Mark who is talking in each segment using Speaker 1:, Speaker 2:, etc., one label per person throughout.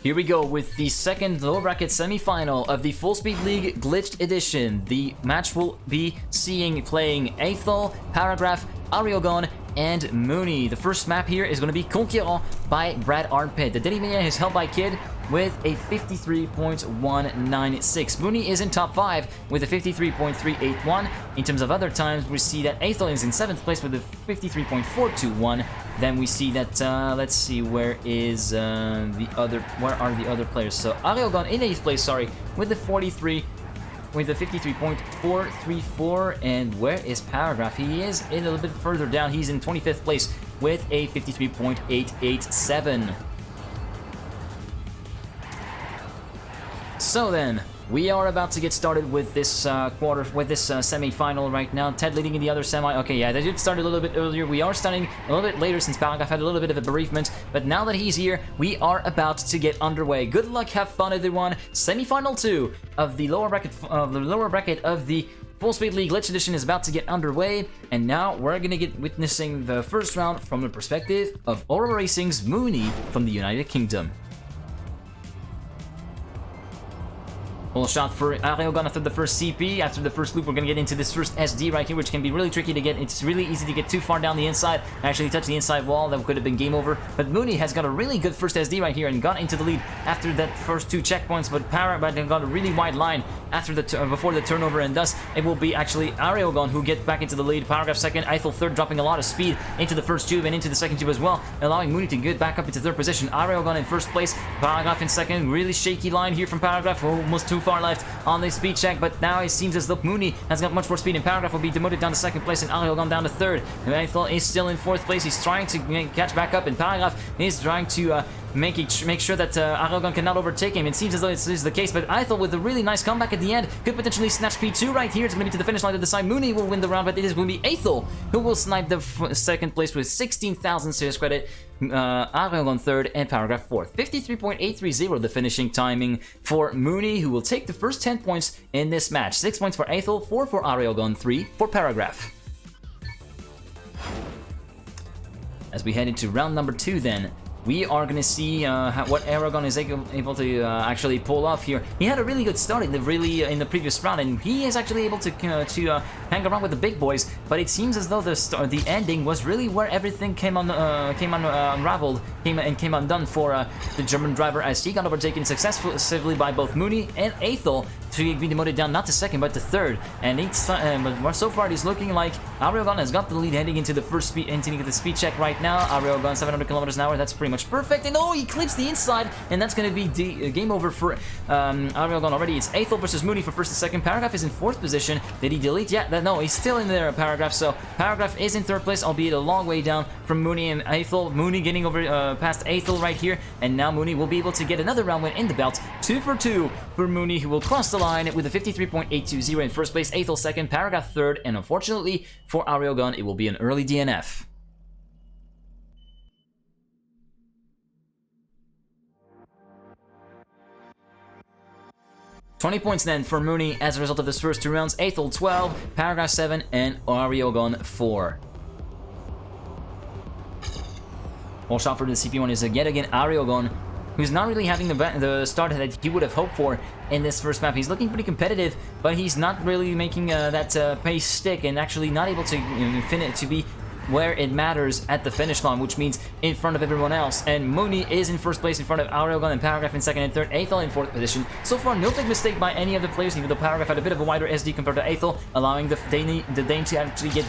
Speaker 1: Here we go with the second lower bracket semi-final of the FullSpeed League Glitched Edition. The match will be playing Aethal, Paragraf, Areogon, and Mooney. The first map here is going to be Conquérant by Brad Armpit. The Dedimania is held by Kid with a 53.196. Mooney is in top 5 with a 53.381. In terms of other times, we see that Aethal is in 7th place with a 53.421. Then we see that, let's see, where are the other players? So Areogon in 8th place, sorry, with the 53.434. And where is Paragraf? He is a little bit further down. He's in 25th place with a 53.887. So then, we are about to get started with this semi-final right now. Ted leading in the other semi. Okay, yeah, they did start a little bit earlier. We are starting a little bit later since Paragraf had a little bit of a bereavement. But now that he's here, we are about to get underway. Good luck, have fun, everyone. Semi-final 2 of the lower bracket of the FullSpeed League Glitch Edition is about to get underway. And now we're gonna get witnessing the first round from the perspective of Aurora Racing's Mooney from the United Kingdom. Full shot for Areogon after the first CP. After the first loop, we're going to get into this first SD right here, which can be really tricky to get. It's really easy to get too far down the inside and actually touch the inside wall. That could have been game over. But Mooney has got a really good first SD right here and got into the lead after that first 2 checkpoints. But Paragraf got a really wide line after before the turnover, and thus it will be actually Areogon who gets back into the lead. Paragraf second, Aethal third, dropping a lot of speed into the first tube and into the second tube as well, allowing Mooney to get back up into third position. Areogon in first place, Paragraf in second. Really shaky line here from Paragraf, almost too far left on the speed check, but now it seems as though Mooney has got much more speed, and Paragraf will be demoted down to second place, and Areogon down to third. Aethal is still in fourth place. He's trying to catch back up, and Paragraf is trying to make sure that Areogon cannot overtake him. It seems as though this is the case, but Aethal with a really nice comeback at the end could potentially snatch P2 right here. It's going to be to the finish line to decide Mooney will win the round, but it is going to be Aethal who will snipe the second place with 16,000 serious credit. Areogon third and Paragraf fourth. 53.830 the finishing timing for Mooney, who will take the first 10 points in this match. 6 points for Aethal, 4 for Areogon, 3 for Paragraf. As we head into round number 2 then, we are going to see what Areogon is able to actually pull off here. He had a really good start in the previous round, and he is actually able to hang around with the big boys. But it seems as though the ending was really where everything came unraveled, came undone for the German driver, as he got overtaken successfully by both Mooney and Aethal to be demoted down not to second but to third. And but so far it is looking like Areogon has got the lead heading into the speed check right now. Areogon 700 kilometers an hour. That's pretty much perfect. And oh, he clips the inside, and that's going to be game over for Areogon already. It's Aethal versus Mooney for first and second. Paragraf is in fourth position. Did he delete? Yeah, no, he's still in there, Paragraf. So Paragraf is in third place, albeit a long way down from Mooney and Aethal. Mooney getting over past Aethal right here, and now Mooney will be able to get another round win in the belt. 2 for 2 for Mooney, who will cross the line with a 53.820 in first place. Aethal second, Paragraf third, and unfortunately for Areogon, it will be an early DNF. $20 points then for Mooney as a result of this first 2 rounds. Aethal 12, Paragraf 7, and Areogon 4. All shot for the CP1 is yet again Areogon, who's not really having the start that he would have hoped for in this first map. He's looking pretty competitive, but he's not really making that pace stick, and actually not able to to be where it matters at the finish line, which means in front of everyone else. And Mooney is in first place in front of Areogon, and Paragraf in second and third. Aethal in fourth position. So far, no big mistake by any of the players, even though Paragraf had a bit of a wider SD compared to Aethal, allowing the Dane to actually get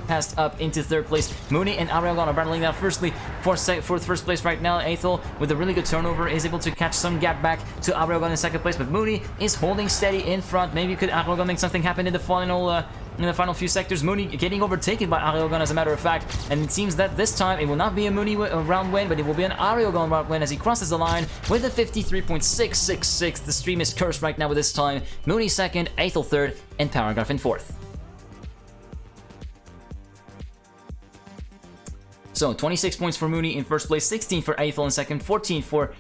Speaker 1: passed up into third place. Mooney and Areogon are battling out firstly for first place right now. Aethal, with a really good turnover, is able to catch some gap back to Areogon in second place, but Mooney is holding steady in front. Maybe could Areogon make something happen in the final few sectors. Mooney getting overtaken by Areogon, as a matter of fact, and it seems that this time it will not be a Mooney round win, but it will be an Areogon round win as he crosses the line with a 53.666. The stream is cursed right now with this time. Mooney second, Aethal third, and Paragraf in fourth. So 26 points for Mooney in first place, 16 for Aethal in second, 14 for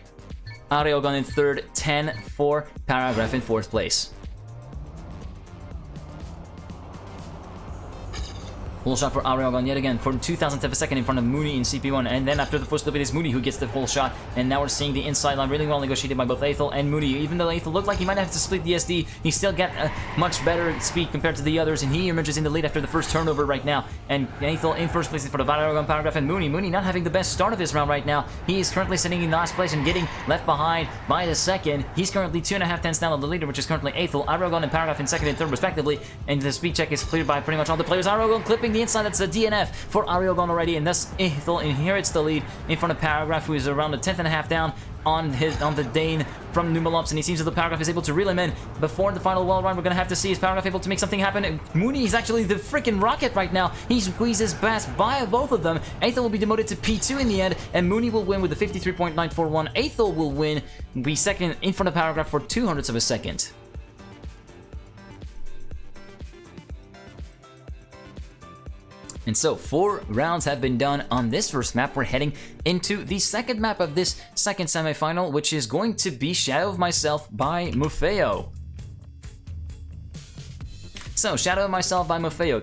Speaker 1: Areogon in third, 10 for Paragraf in fourth place. Whole shot for Areogon yet again for 2,000th of a second in front of Mooney in CP1. And then after the first loop, it is Mooney who gets the whole shot. And now we're seeing the inside line really well negotiated by both Aethal and Mooney. Even though Aethal looked like he might have to split the SD, he still got a much better speed compared to the others. And he emerges in the lead after the first turnover right now. And Aethal in first place in front of Areogon, Paragraf, and Mooney. Mooney not having the best start of this round right now. He is currently sitting in last place and getting left behind by the second. He's currently 2.5 tenths down on the leader, which is currently Aethal, Areogon, and Paragraf in second and third respectively. And the speed check is cleared by pretty much all the players. Areogon clipping the inside. That's a DNF for Areogon already, and thus Aethal inherits the lead in front of Paragraf, who is around a 10.5 down on the Dane from Numalops, and he seems as the Paragraf is able to reel him in before the final wall run. We're gonna have to see is Paragraf able to make something happen. Mooney is actually the freaking rocket right now. He squeezes past by both of them. Aethal will be demoted to P2 in the end, and Mooney will win with the 53.941. Aethal will be second in front of Paragraf for 200ths of a second. And so 4 rounds have been done on this first map. We're heading into the second map of this second semifinal, which is going to be Shadow of Myself by Mufeo. So, Shadow of Myself by Mufeo,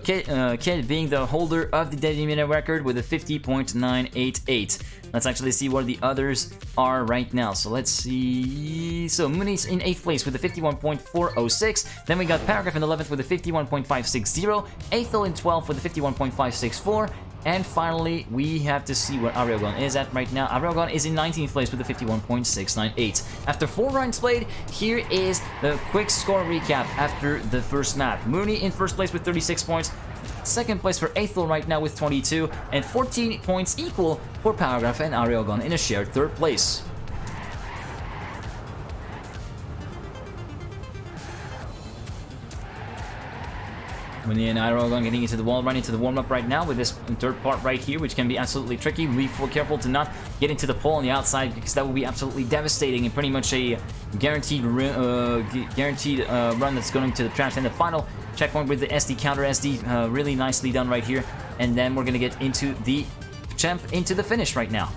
Speaker 1: Kid being the holder of the Deadly Minute record with a 50.988. Let's actually see where the others are right now. So let's see. So Mooney's in 8th place with a 51.406. Then we got Paragraf in 11th with a 51.560. Aethal in 12th with a 51.564. And finally, we have to see where Areogon is at right now. Areogon is in 19th place with a 51.698. After 4 rounds played, here is the quick score recap after the first map. Mooney in first place with 36 points. Second place for Aethal right now with 22. And 14 points equal for Paragraf and Areogon in a shared third place. Mooney and Areogon getting into the wall run, into the warm-up right now with this third part right here, which can be absolutely tricky. Be careful to not get into the pole on the outside, because that will be absolutely devastating and pretty much a guaranteed run that's going to the trash. And the final checkpoint with the SD counter SD, really nicely done right here. And then we're going to get into the finish right now.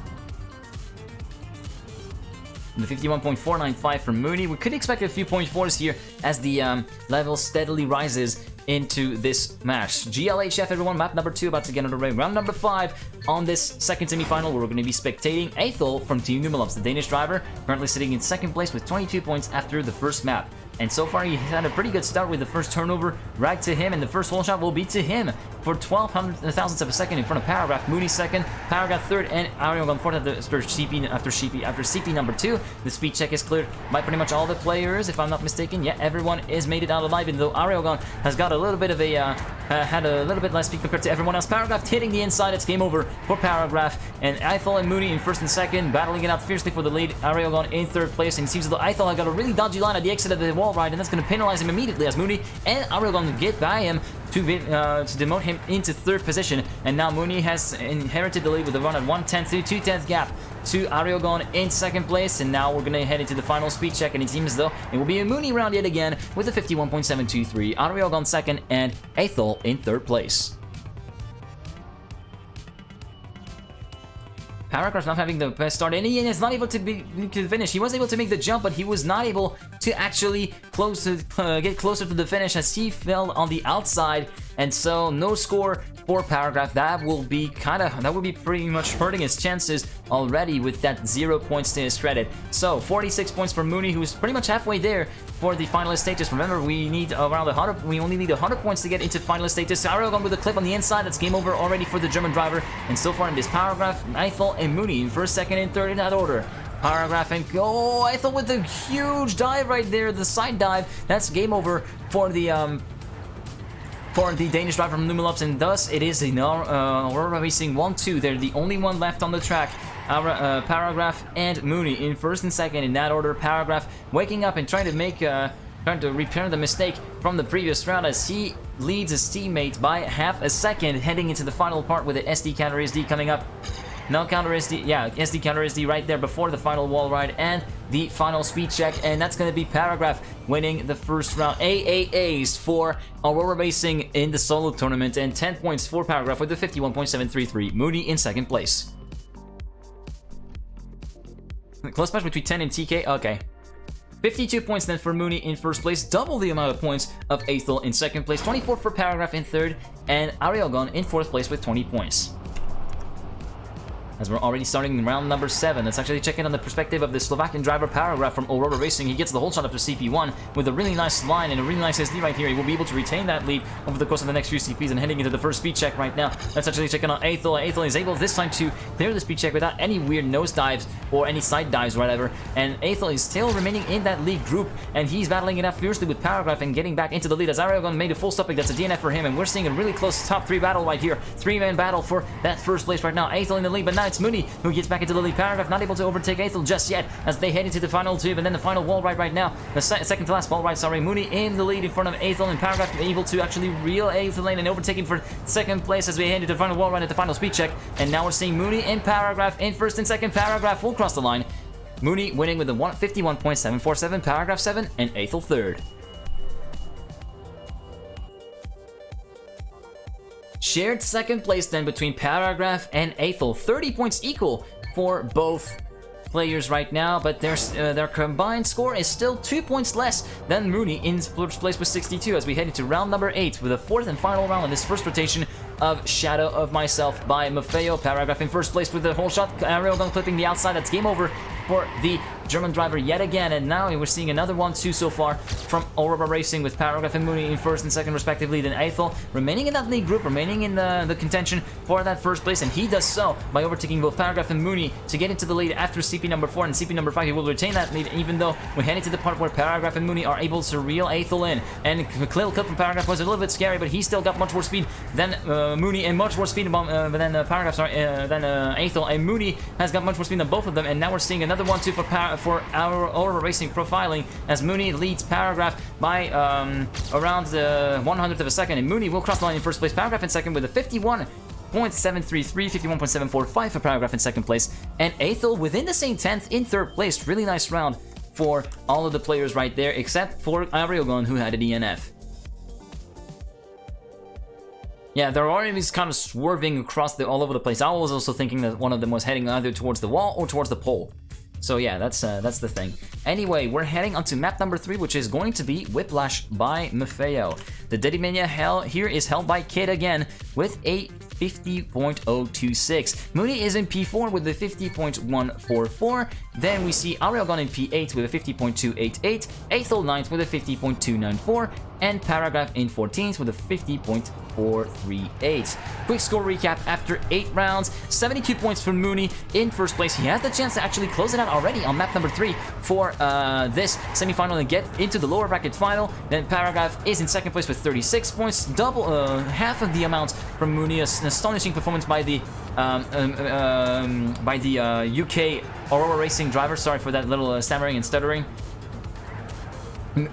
Speaker 1: The 51.495 from Mooney. We could expect a few 0.4s here as the level steadily rises into this match. GLHF, everyone, map number 2 about to get underway. Round number 5 on this second semi-final, where we're going to be spectating Aethal from Team Numalops, the Danish driver, currently sitting in second place with 22 points after the first map. And so far, he had a pretty good start with the first turnover right to him, and the first whole shot will be to him for 0.012 of a second in front of Paragraf. Mooney second, Paragraf third, and Areogon fourth after CP number 2. The speed check is cleared by pretty much all the players, if I'm not mistaken. Yeah, everyone is made it out alive, even though Areogon has got a little bit of a had a little bit less speed compared to everyone else. Paragraf hitting the inside. It's game over for Paragraf, and Aethal and Mooney in first and second, battling it out fiercely for the lead. Areogon in third place, and it seems as though Aethal had got a really dodgy line at the exit of the wall ride, and that's going to penalize him immediately as Mooney and Areogon get by him to demote him into third position. And now Mooney has inherited the lead with a run at 1/10 to 2/10 gap to Areogon in second place. And now we're going to head into the final speed check, and it seems as though it will be a Mooney round yet again with a 51.723. Areogon second and Aethal in third place. Paragraf not having the best start, and he is not able to finish. He was able to make the jump, but he was not able to actually get closer to the finish as he fell on the outside. And so no score for Paragraf. That will be pretty much hurting his chances already with that 0 points to his credit. So 46 points for Mooney, who is pretty much halfway there for the finalist status. Remember, we need around 100. We only need 100 points to get into finalist status. Areogon with a clip on the inside. That's game over already for the German driver. And so far in this Paragraf, Aethal and Mooney in first, second, and third in that order. Paragraf and Aethal with the huge dive right there, the side dive. That's game over for the Danish driver from Numalops, and thus it is in Aurora Racing 1-2. They're the only one left on the track. Paragraf and Mooney in first and second in that order. Paragraf waking up and trying to repair the mistake from the previous round as he leads his teammate by half a second, heading into the final part with the SD counter SD coming up. No counter SD, yeah, SD counter SD right there before the final wall ride and the final speed check, and that's going to be Paragraf winning the first round. AAAs for Aurora Racing in the solo tournament, and 10 points for Paragraf with the 51.733. Mooney in second place. Close match between 10 and TK, okay. 52 points then for Mooney in first place, double the amount of points of Aethal in second place, 24 for Paragraf in third, and Areogon in fourth place with 20 points. As we're already starting in round number 7, let's actually check in on the perspective of the Slovakian driver Paragraf from Aurora Racing. He gets the whole shot after CP1 with a really nice line and a really nice SD right here. He will be able to retain that lead over the course of the next few CPs and heading into the first speed check right now. Let's actually check in on Aethal. Aethal is able this time to clear the speed check without any weird nose dives or any side dives or whatever. And Aethal is still remaining in that lead group, and he's battling it out fiercely with Paragraf and getting back into the lead as Areogon made a full stopping. That's a DNF for him, and we're seeing a really close top 3 battle right here. 3-man battle for that first place right now. Aethal in the lead, but now it's Mooney who gets back into the lead. Paragraf not able to overtake Aethal just yet as they head into the final tube and then the final wall right now. The second to last wall right, sorry. Mooney in the lead in front of Aethal, and Paragraf able to actually reel Aethal lane and overtake him for second place as we head into the final wall right at the final speed check. And now we're seeing Mooney and Paragraf in first and second. Paragraf will cross the line. Mooney winning with a 51.747, Paragraf 7, and Aethal third. Shared second place then between Paragraf and Aethal. 30 points equal for both players right now, but their combined score is still 2 points less than Mooney in first place with 62 as we head into round number 8 with the fourth and final round in this first rotation of Shadow of Myself by Maffeo. Paragraf in first place with the whole shot. Areogon clipping the outside. That's game over for the German driver yet again, and now we're seeing another 1-2 so far from Aurora Racing with Paragraf and Mooney in first and second respectively. Then Aethal remaining in that lead group, remaining in the contention for that first place, and he does so by overtaking both Paragraf and Mooney to get into the lead after CP number 4 and CP number 5. He will retain that lead even though we're heading to the part where Paragraf and Mooney are able to reel Aethal in, and the clip from Paragraf was a little bit scary, but he still got much more speed than Mooney and much more speed than Paragraf, than Aethal, and Mooney has got much more speed than both of them, and now we're seeing another 1-2 for our Aurora Racing profiling as Mooney leads Paragraf by around the 100th of a second, and Mooney will cross the line in first place. Paragraf in second with a 51.733, 51.745 for Paragraf in second place, and Aethal within the same 10th in third place. Really nice round for all of the players right there, except for Areogon, who had a DNF. Yeah, they're already kind of swerving across all over the place. I was also thinking that one of them was heading either towards the wall or towards the pole. So yeah, that's the thing. Anyway, we're heading onto map number 3, which is going to be Whiplash by Maffeo. The Dedimania hell here is held by Kid again with a 50.026. Mooney is in P4 with a 50.144. Then we see Areogon in P8 with a 50.288, Aethal 9th with a 50.294, and Paragraf in 14th with a 50.438. Quick score recap after 8 rounds. 72 points for Mooney in first place. He has the chance to actually close it out already on map number 3 for this semifinal and get into the lower bracket final. Then Paragraf is in second place with 36 points, double half of the amount from Mooney. An astonishing performance by the UK Aurora Racing driver. Sorry for that little stammering and stuttering.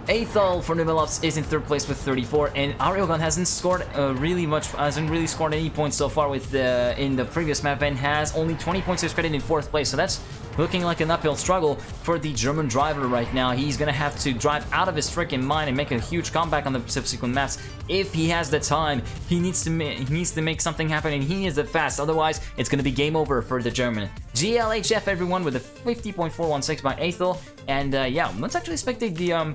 Speaker 1: Aethal for Numilovs is in third place with 34, and Areogon hasn't scored hasn't really scored any points so far with in the previous map, and has only 20 points to his credit in fourth place. So that's looking like an uphill struggle for the German driver right now. He's gonna have to drive out of his freaking mind and make a huge comeback on the subsequent maps if he has the time. He needs to make something happen, and he is the fast. Otherwise, it's gonna be game over for the German. GLHF everyone with a 50.416 by Aethal, and yeah, let's actually spectate the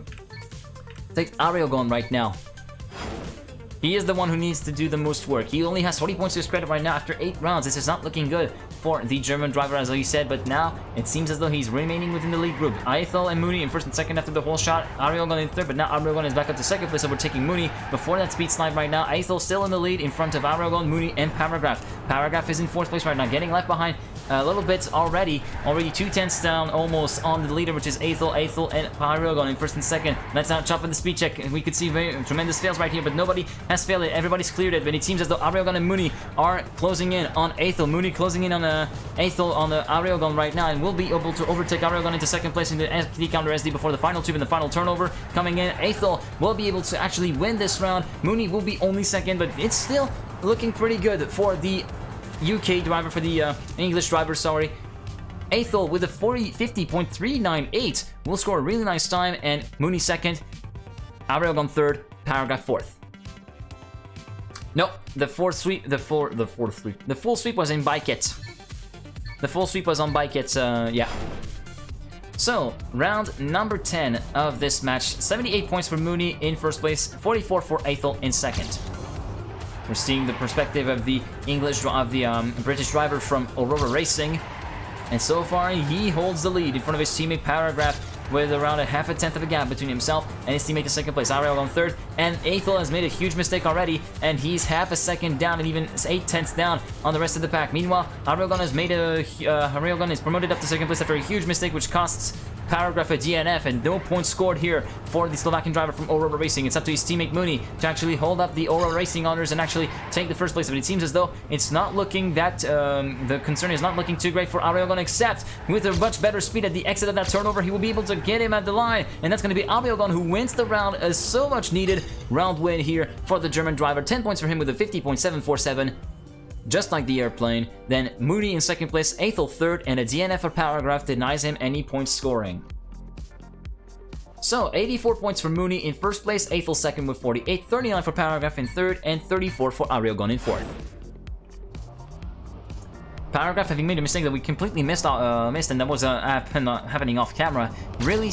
Speaker 1: take Areogon right now. He is the one who needs to do the most work. He only has 40 points to his credit right now after 8 rounds. This is not looking good for the German driver, as I said, but now it seems as though he's remaining within the lead group. Aethal and Mooney in first and second after the whole shot. Areogon in third, but now Areogon is back up to second place, overtaking Mooney before that speed slide right now. Aethal still in the lead in front of Areogon, Mooney, and Paragraf. Paragraf is in fourth place right now, getting left behind a little bit already. Already 2/10 down almost on the leader, which is Aethal, and Areogon in first and second. Let's now chop in the speed check. We could see very tremendous fails right here, but nobody has failed it. Everybody's cleared it, but it seems as though Areogon and Mooney are closing in on Aethal. Mooney closing in on Aethal on the Areogon right now, and will be able to overtake Areogon into second place in the SD counter SD before the final tube and the final turnover coming in. Aethal will be able to actually win this round. Mooney will be only second, but it's still looking pretty good for the UK driver, for the English driver, sorry. Aethal with a 50.398 will score a really nice time, and Mooney second, Areogon third, Paragraf fourth. Nope, the full sweep was in Bike It. The full sweep was on Bike It, yeah. So, round number 10 of this match. 78 points for Mooney in first place, 44 for Aethal in second. We're seeing the perspective of the British driver from Aurora Racing. And so far, he holds the lead in front of his teammate Paragraf, with around a half a tenth of a gap between himself and his teammate in second place. Areogon third, and Aethal has made a huge mistake already, and he's half a second down and even 8/10ths down on the rest of the pack. Meanwhile, Areogon is promoted up to second place after a huge mistake, which costs Paragraf a DNF, and no points scored here for the Slovakian driver from Aurora Racing. It's up to his teammate Mooney to actually hold up the Aurora Racing honors and actually take the first place. But it seems as though it's not looking that the concern is not looking too great for Areogon, except with a much better speed at the exit of that turnover, he will be able to get him at the line, and that's going to be Areogon who wins the round. A so much needed round win here for the German driver. 10 points for him with a 50.747. Just like the airplane. Then Mooney in second place, Aethal third, and a DNF for Paragraf denies him any points scoring. So, 84 points for Mooney in first place, Aethal second with 48, 39 for Paragraf in third, and 34 for Areogon in fourth. Paragraf, having made a mistake that we completely missed, and that was happening off camera. Really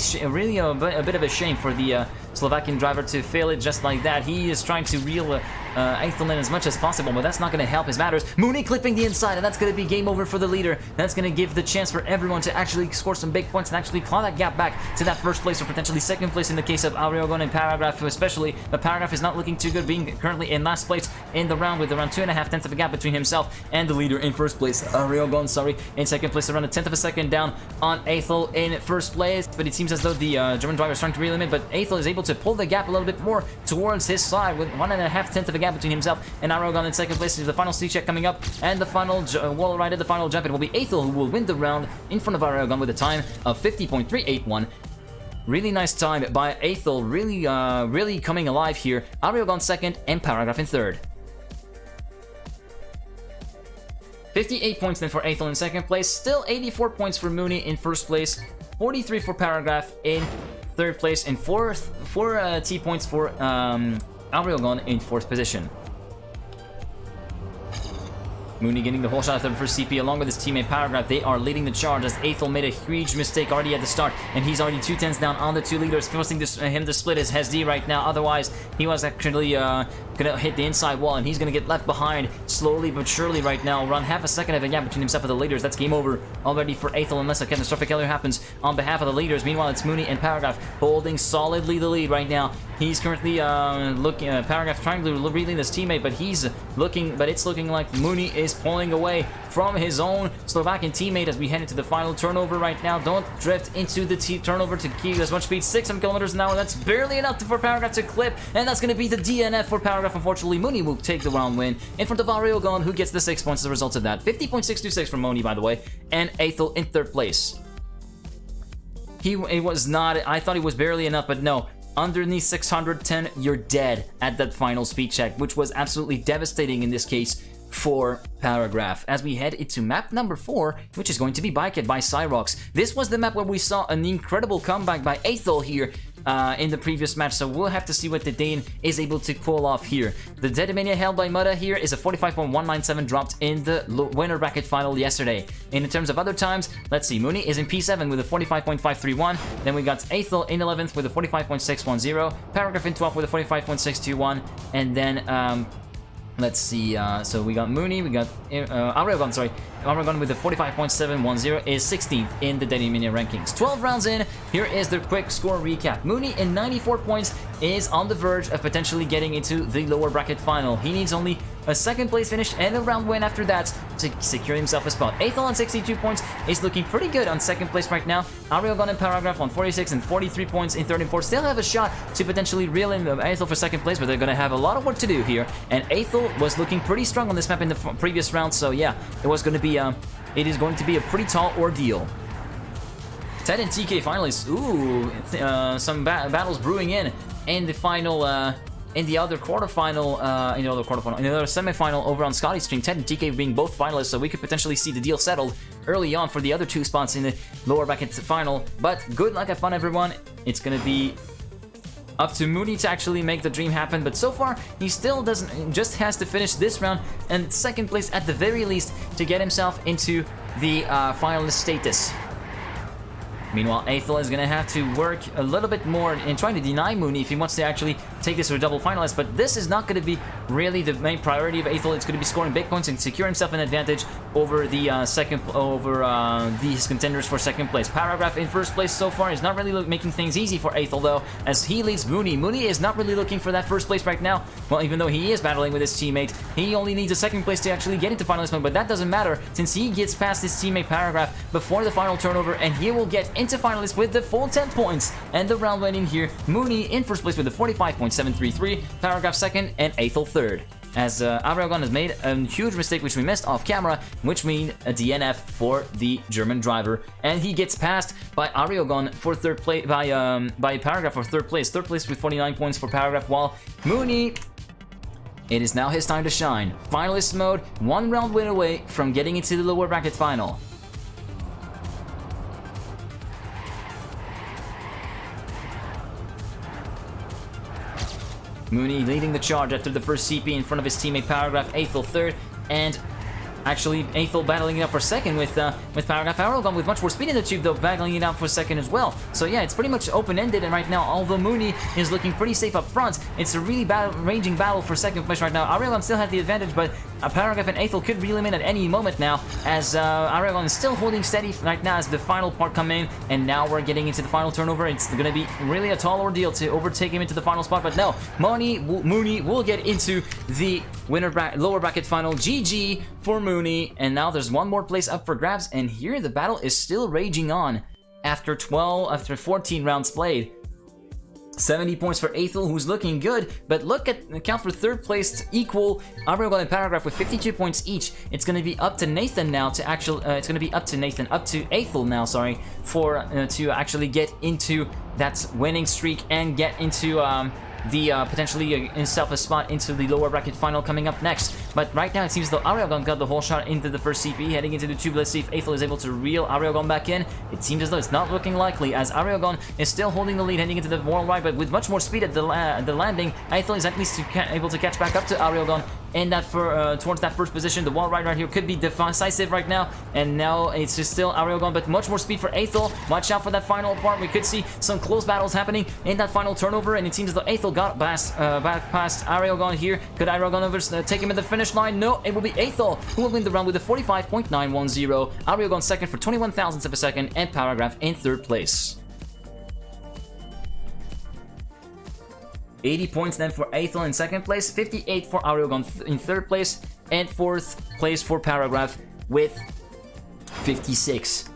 Speaker 1: a bit of a shame for the Slovakian driver to fail it just like that. He is trying to reel Aethal in as much as possible, but that's not going to help his matters. Mooney clipping the inside, and that's going to be game over for the leader. That's going to give the chance for everyone to actually score some big points and actually claw that gap back to that first place or potentially second place in the case of Areogon and Paragraf, especially. But Paragraf is not looking too good, being currently in last place in the round with around 2.5 of a gap between himself and the leader in first place. Areogon, in second place, around a tenth of a second down on Aethal in first place. But it seems as though the German driver is trying to reel him in, but Aethal is able to pull the gap a little bit more towards his side with 1.5 of a gap between himself and Areogon in second place. The final C check coming up, and the final wall ride at the final jump. It will be Aethal who will win the round in front of Areogon with a time of 50.381. Really nice time by Aethal, really coming alive here. Areogon second and Paragraf in third. 58 points then for Aethal in second place, still 84 points for Mooney in first place, 43 for Paragraf in third place, and 4 T points for Areogon in fourth position. Mooney getting the whole shot after the first CP along with his teammate Paragraf. They are leading the charge as Aethal made a huge mistake already at the start, and he's already 2/10ths down on the two leaders, forcing him to split his SD right now. Otherwise, he was actually gonna hit the inside wall, and he's gonna get left behind slowly but surely right now. Around half a second of a gap between himself and the leaders. That's game over already for Aethal unless a catastrophic failure happens on behalf of the leaders. Meanwhile, it's Mooney and Paragraf holding solidly the lead right now. He's currently Paragraf trying to reel his teammate, but it's looking like Mooney is pulling away from his own Slovakian teammate as we head into the final turnover right now. Don't drift into the turnover to keep as much speed, 600 kilometers an hour. That's barely enough for Paragraf to clip, and that's going to be the DNF for Paragraf. Unfortunately, Mooney will take the round win in front of Areogon, who gets the 6 points as a result of that. 50.626 for Mooney, by the way, and Aethal in third place. It was not, I thought it was barely enough, but no. Underneath 610, you're dead at that final speed check, which was absolutely devastating in this case for Paragraf. As we head into map number 4, which is going to be Bike It by Cyrox. This was the map where we saw an incredible comeback by Aethal here in the previous match, so we'll have to see what the Dane is able to pull off here. The Deadmania held by Mutta here is a 45.197 dropped in the winner bracket final yesterday. In terms of other times, let's see, Mooney is in P7 with a 45.531, then we got Aethal in 11th with a 45.610, Paragraf in 12th with a 45.621, and then let's see, so we got Mooney, we got Areogon, sorry. Areogon with the 45.710 is 16th in the Deadmania rankings. 12 rounds in, here is the quick score recap. Mooney in 94 points is on the verge of potentially getting into the lower bracket final. He needs only a second place finish and a round win after that to secure himself a spot. Aethal on 62 points is looking pretty good on second place right now. Areogon and Paragraf on 46 and 43 points in third and fourth still have a shot to potentially reel in Aethal for second place, but they're going to have a lot of work to do here. And Aethal was looking pretty strong on this map in the previous round, so yeah, it is going to be a pretty tall ordeal. Ted and TK finalists. Ooh, some battles brewing in the final. In the other semifinal over on Scotty's stream, Ted and TK being both finalists, so we could potentially see the deal settled early on for the other 2 spots in the lower bracket final. But good luck, have fun, everyone. It's gonna be up to Mooney to actually make the dream happen, but so far he still just has to finish this round and second place at the very least to get himself into the finalist status. Meanwhile, Aethal is going to have to work a little bit more in trying to deny Mooney if he wants to actually take this to a double finalist, but this is not going to be really the main priority of Aethal. It's going to be scoring big points and secure himself an advantage over the these contenders for second place. Paragraf in first place so far is not really making things easy for Aethal though, as he leads Mooney. Mooney is not really looking for that first place right now. Well, even though he is battling with his teammate, he only needs a second place to actually get into finalist mode, but that doesn't matter since he gets past his teammate Paragraf before the final turnover, and he will get into finalist with the full 10 points. And the round winning here, Mooney in first place with the 45.733, Paragraf second, and Aethal third. As Areogon has made a huge mistake which we missed off camera, which means a DNF for the German driver, and he gets passed by Areogon for third place, by Paragraf for third place with 49 points for Paragraf, while Mooney, it is now his time to shine. Finalist mode, one round win away from getting into the lower bracket final. Mooney leading the charge after the first CP in front of his teammate Paragraf, Aethal third, and actually Aethal battling it out for second with Paragraf. Areogon with much more speed in the tube though, battling it out for second as well. So yeah, it's pretty much open-ended, and right now, although Mooney is looking pretty safe up front, it's a really raging battle for second place right now. Areogon still has the advantage, but Paragraf and Aethal could reel him in at any moment now, as Areogon is still holding steady right now as the final part come in, and now we're getting into the final turnover. It's going to be really a tall ordeal to overtake him into the final spot, but no, Mooney will get into the lower bracket final. GG for Mooney, and now there's one more place up for grabs, and here the battle is still raging on after 14 rounds played. 70 points for Aethal, who's looking good, but look at the count for third place equal Areogon and Paragraf with 52 points each. It's going to be up to Nathan now to actually, up to Aethal now, sorry, for to actually get into that winning streak and get into the potentially himself a spot into the lower bracket final coming up next. But right now it seems though Areogon got the whole shot into the first CP, heading into the tube. Let's see if Aethal is able to reel Areogon back in. It seems as though it's not looking likely, as Areogon is still holding the lead heading into the wall ride, but with much more speed at the landing. Aethal is at least able to catch back up to Areogon in that towards that first position. The wall ride right here could be decisive right now, and now it's just still Areogon, but much more speed for Aethal. Watch out for that final part. We could see some close battles happening in that final turnover, and it seems as though Aethal got back past Areogon here. Could Areogon take him at the finish line? No, it will be Aethal who will win the round with a 45.910. Areogon second for 21 thousandths of a second, and Paragraf in third place. 80 points then for Aethal in second place, 58 for Areogon in third place, and fourth place for Paragraf with 56.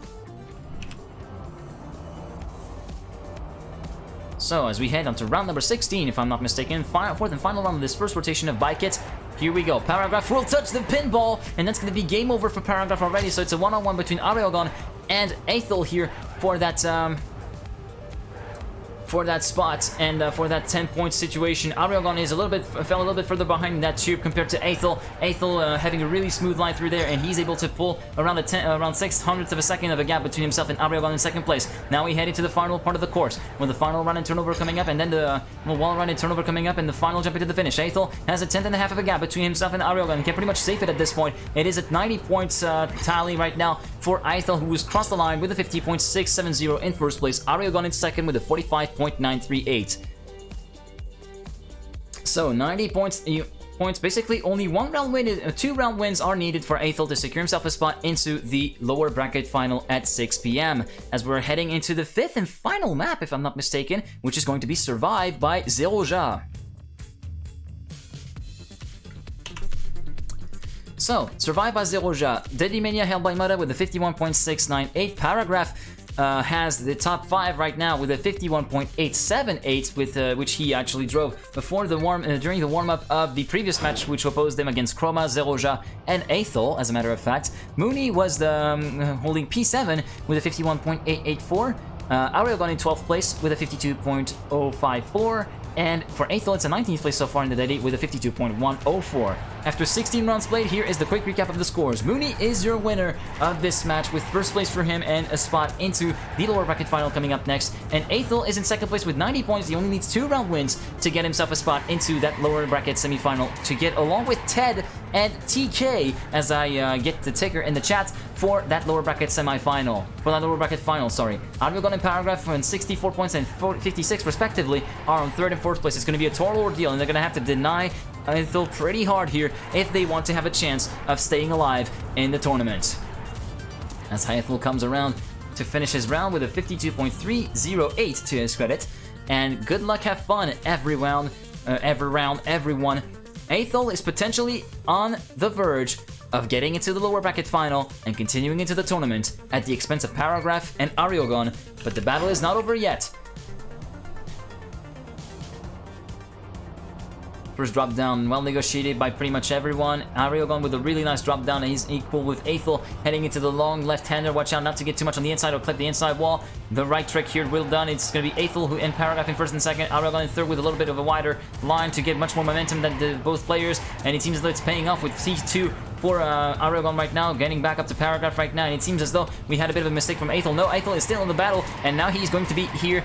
Speaker 1: So as we head on to round number 16, if I'm not mistaken, fourth and final round of this first rotation of bike kits. Here we go. Paragraf will touch the pinball, and that's going to be game over for Paragraf already. So it's a one-on-one between Areogon and Aethal here for that spot and for that 10-point situation. Areogon is fell a little bit further behind that tube compared to Aethal. Aethal having a really smooth line through there, and he's able to pull around around 600ths of a second of a gap between himself and Areogon in second place. Now we head into the final part of the course, with the final run and turnover coming up, and then the wall run and turnover coming up, and the final jump into the finish. Aethal has a 10.5 of a gap between himself and Areogon, and can pretty much safe it at this point. It is at 90 points tally right now for Aethal, who has crossed the line with a 50.670 in first place. Areogon in second with a 45.938. So 90 points. Basically, only two round wins are needed for Aethal to secure himself a spot into the lower bracket final at 6 p.m. as we're heading into the fifth and final map, if I'm not mistaken, which is going to be Survive by Zeroja. So, Survive by Zeroja. Dedimania held by Mudda with a 51.698. Paragraf has the top 5 right now with a 51.878, with which he actually drove before during the warm-up of the previous match, which opposed them against Chroma, Zeroja, and Aethal. As a matter of fact, Mooney was holding P7 with a 51.884. Areogon in 12th place with a 52.054, and for Aethal it's a 19th place so far in the day with a 52.104. After 16 rounds played, here is the quick recap of the scores. Mooney is your winner of this match with first place for him and a spot into the lower bracket final coming up next. And Aethal is in second place with 90 points. He only needs 2 round wins to get himself a spot into that lower bracket semifinal to get along with Ted and TK as I get the ticker in the chat for that lower bracket semifinal. For that lower bracket final, sorry. Areogon and Paragraf on 64 points and 56 respectively are on 3rd and 4th place. It's going to be a total ordeal and they're going to have to deny Aethal pretty hard here if they want to have a chance of staying alive in the tournament. As Aethal comes around to finish his round with a 52.308 to his credit. And good luck, have fun every round, everyone. Aethal is potentially on the verge of getting into the lower bracket final and continuing into the tournament at the expense of Paragraf and Areogon, but the battle is not over yet. First drop down, well negotiated by pretty much everyone. Areogon with a really nice drop down, and he's equal with Aethal heading into the long left-hander. Watch out not to get too much on the inside or clip the inside wall. The right trick here, well done. It's going to be Aethal who in Paragraf in first and second. Areogon in third with a little bit of a wider line to get much more momentum than both players. And it seems as though it's paying off with C2 for Areogon right now, getting back up to Paragraf right now, and it seems as though we had a bit of a mistake from Aethal. No, Aethal is still in the battle, and now he's going to be here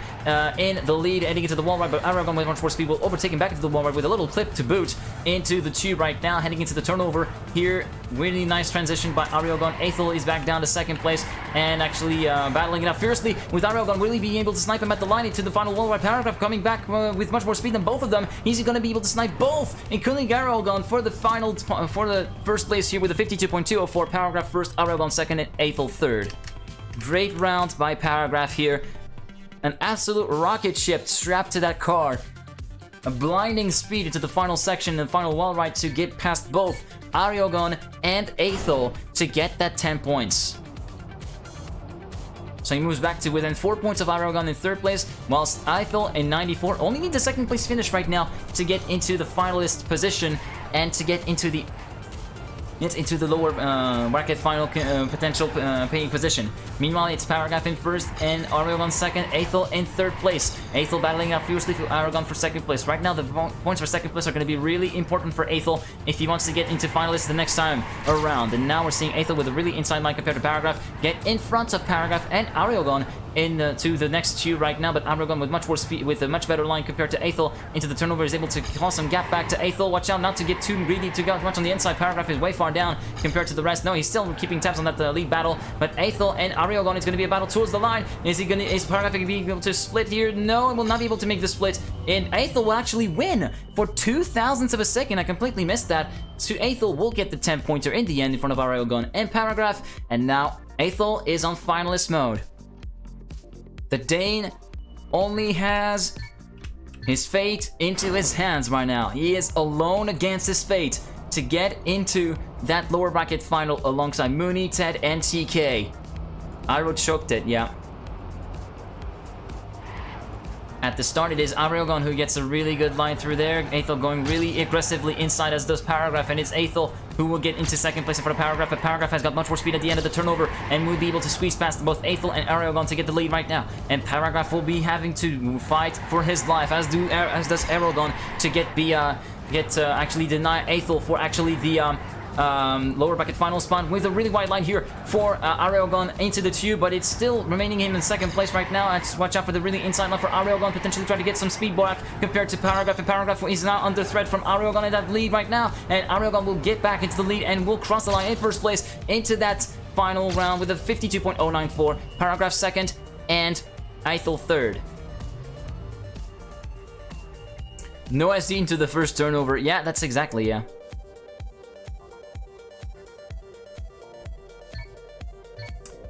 Speaker 1: in the lead, heading into the wall ride, but Areogon with much more speed will overtake him back into the wall ride with a little clip to boot into the tube right now, heading into the turnover here. Really nice transition by Areogon. Aethal is back down to second place, and actually battling it out fiercely with Areogon really being able to snipe him at the line into the final wall ride. Paragraf coming back with much more speed than both of them. He's going to be able to snipe both, including Areogon for the final, for the first place here with a 52.204. Paragraf first, Areogon second, and Aethal third. Great round by Paragraf here. An absolute rocket ship strapped to that car. A blinding speed into the final section and final wall ride to get past both Areogon and Aethal to get that 10 points. So he moves back to within 4 points of Areogon in third place, whilst Aethal in 94 only needs a second place finish right now to get into the finalist position and to get into the lower bracket final potential paying position. Meanwhile, it's Paragraf in first and Areogon second, Aethal in third place. Aethal battling out fiercely for Areogon for second place. Right now, the points for second place are going to be really important for Aethal if he wants to get into finalists the next time around. And now we're seeing Aethal with a really inside line compared to Paragraf get in front of Paragraf and Areogon into the next two right now, but Areogon with much more speed, with a much better line compared to Aethal into the turnover, is able to cause some gap back to Aethal. Watch out not to get too greedy to go much on the inside. Paragraf is way far down compared to the rest. No, he's still keeping tabs on that lead battle, but Aethal and Areogon is going to be a battle towards the line. Is Paragraf going to be able to split here? No, it will not be able to make the split, and Aethal will actually win for 0.02 of a second. I completely missed that. So Aethal will get the 10-pointer in the end in front of Areogon and Paragraf, and now Aethal is on finalist mode. The Dane only has his fate into his hands right now. He is alone against his fate to get into that lower bracket final alongside Mooney, Ted, and TK. Iro choked it, yeah. At the start, it is Areogon who gets a really good line through there. Aethal going really aggressively inside, as does Paragraf, and it's Aethal who will get into second place for the Paragraf, but Paragraf has got much more speed at the end of the turnover and will be able to squeeze past both Aethal and Areogon to get the lead right now. And Paragraf will be having to fight for his life, as does Areogon, to actually deny Aethal for actually the lower bracket final spot with a really wide line here for Areogon into the tube, but it's still remaining him in second place right now. Let's watch out for the really inside line for Areogon, potentially try to get some speed back compared to Paragraf, and Paragraf is now under threat from Areogon in that lead right now, and Areogon will get back into the lead and will cross the line in first place into that final round with a 52.094. Paragraf second and Aethal third. No SD into the first turnover. Yeah, that's exactly, yeah.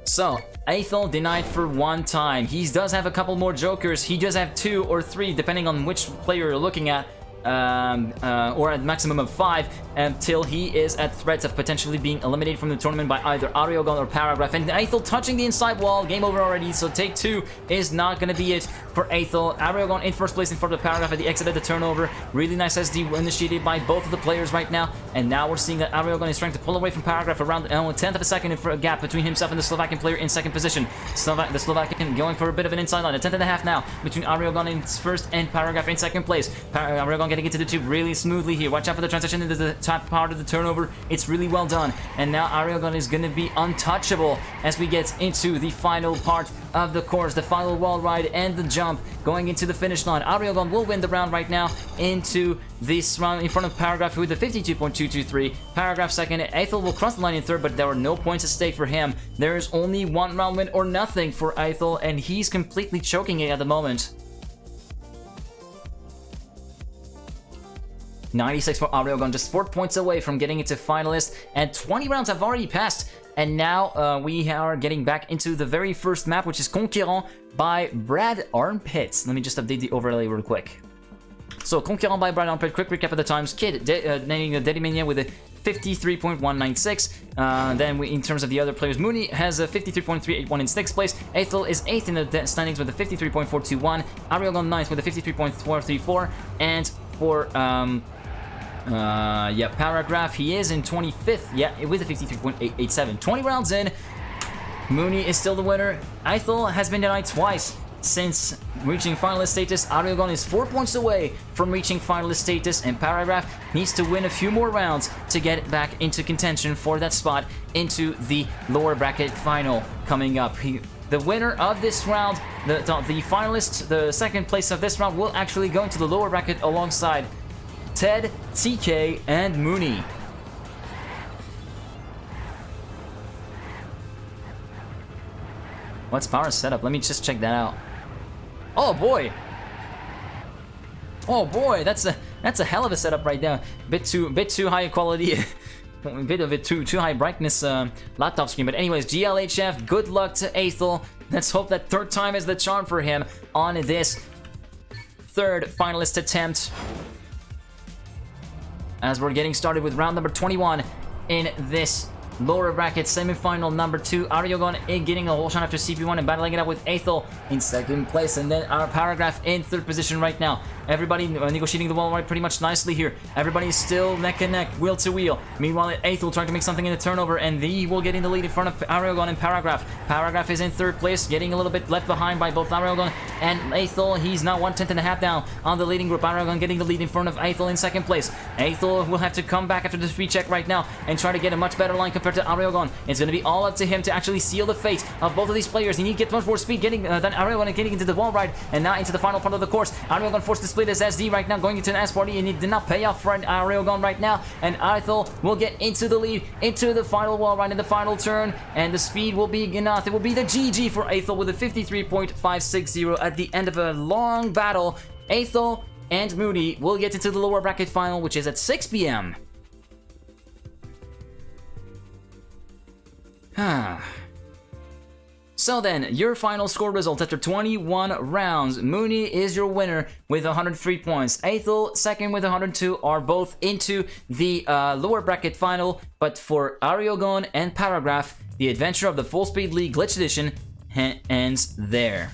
Speaker 1: So, Aethal denied for one time. He does have a couple more jokers. He does have 2 or 3, depending on which player you're looking at. Or at maximum of 5, until he is at threat of potentially being eliminated from the tournament by either Areogon or Paragraf. And Aethal touching the inside wall, game over already, so take 2 is not going to be it for Aethal. Areogon in first place in front of Paragraf at the exit of the turnover. Really nice SD initiated by both of the players right now, and now we're seeing that Areogon is trying to pull away from Paragraf around a 10th of a second for a gap between himself and the Slovakian player in second position. The Slovakian going for a bit of an inside line, a 10th and a half now between Areogon in first and Paragraf in second place. Areogon getting into the tube really smoothly here. Watch out for the transition into the top part of the turnover. It's really well done. And now Areogon is going to be untouchable as we get into the final part of the course, the final wall ride and the jump going into the finish line. Areogon will win the round right now into this round in front of Paragraf with a 52.223. Paragraf second. Aethal will cross the line in third, but there were no points at stake for him. There is only one round win or nothing for Aethal, and he's completely choking it at the moment. 96 for Areogon, just 4 points away from getting into finalist, and 20 rounds have already passed. And now we are getting back into the very first map, which is Conquérant by Brad Armpits. Let me just update the overlay real quick. So, Conquérant by Brad Armpit, quick recap of the times. Kid, Dedimania with a 53.196. Then in terms of the other players, Mooney has a 53.381 in 6th place. Aethal is 8th in the standings with a 53.421. Areogon 9th with a 53.434. And for Paragraf, he is in 25th, with a 53.887. 20 rounds in, Mooney is still the winner. Aethal has been denied twice since reaching finalist status. Areogon is 4 points away from reaching finalist status, and Paragraf needs to win a few more rounds to get back into contention for that spot into the lower bracket final coming up. The winner of this round, the finalist, the second place of this round, will actually go into the lower bracket alongside Ted, TK, and Mooney. What's Power's setup? Let me just check that out. Oh boy! Oh boy, that's a hell of a setup right there. Bit too high quality, a bit of it too high brightness laptop screen. But anyways, GLHF, good luck to Aethal. Let's hope that third time is the charm for him on this third finalist attempt. As we're getting started with round number 21 in this lower bracket semi-final number 2. Areogon getting a whole shot after CP1 and battling it out with Aethal in second place, and then our Paragraf in third position right now. Everybody negotiating the wall right pretty much nicely here. Everybody's still neck and neck, wheel to wheel. Meanwhile, Aethal trying to make something in the turnover, and he will get in the lead in front of Areogon and Paragraf. Paragraf is in third place, getting a little bit left behind by both Areogon and Aethal. He's now 1/10.5 down on the leading group. Areogon getting the lead in front of Aethal in second place. Aethal will have to come back after the speed check right now and try to get a much better line compared to Areogon. It's going to be all up to him to actually seal the fate of both of these players. He needs to get much more speed than Areogon getting into the wall ride and now into the final part of the course. Areogon forced to split his SD right now, going into an S40, and it did not pay off for Areogon right now. And Aethal will get into the lead, into the final wall ride in the final turn, and the speed will be enough. It will be the GG for Aethal with a 53.560 at the end of a long battle. Aethal and Mooney will get into the lower bracket final, which is at 6 p.m. So then, your final score result after 21 rounds. Mooney is your winner with 103 points. Aethal, second with 102, are both into the lower bracket final. But for Areogon and Paragraf, the adventure of the Full Speed League Glitch Edition ends there.